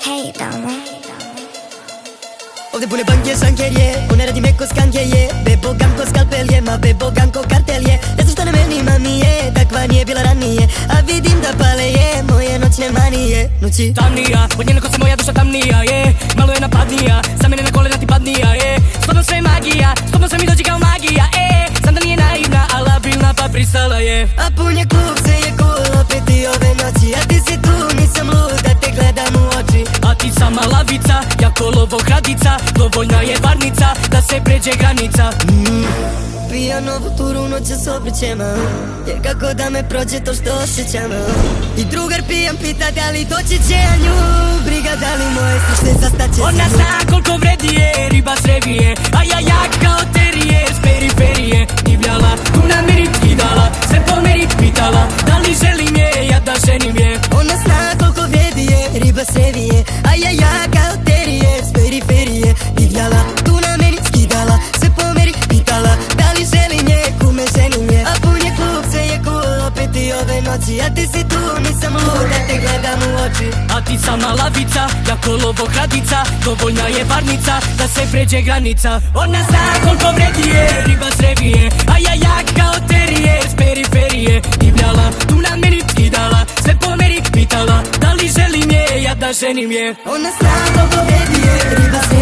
Hej dama. Ovdje pune banke, šankerje, one radi me ko skanke je. Bebogan ko skalpel je, ma bebogan ko kartel je. Ne znam šta na meni mami je, takva nije bila ranije. A vidim da pale je, moje noćne manije. Noći tamnija, od njene kose moja duša tamnija je. Malo je napadnija, za mene na kolena ti padnija je. Slobno sve magija, slobno sve mi dođe kao magija. Znam da nije naivna, a labilna pa pristala je. A pun je klub, sve je cool, opet i ove noći. A ti si tu, nisam lud, da te gledam u oči. A ti sama lavica, ja kolovo kradica. Dovoljna je varnica, da se pređe granica. Pijam novu turu, noćas obrićem. Jer kako da me prođe to što osjećam. I drugar pijam, pita da li doći će, a nju briga da li moje srce zastaće. Ona zna koliko vredi je, riba s revije. A ja jak kao terijer s periferije. Divljala, tu na meni kidala, sve po meni pitala. Da li želim je, ja da ženim je. Ona zna koliko vredi je, riba s revije. A ja kao terijer s periferije. Divljala, tu na meni skidala, sve po meni pitala. Da li želim je, kume ženim je. A pun je klub, sve je cool, opet i ove noći. A ti si tu, nisam lud, da te gledam u oči. A ti sama lavica, ja kolovo kradica. Dovoljna je varnica, da se pređe granica. Ona zna koliko vredi je, riba s revije. A ja jak kao terijer s periferije. Divljala, tu na meni kidala, sve po meni pitala. Da li želim je, ja da ženim je. Ona zna koliko vredi je, riba s revije.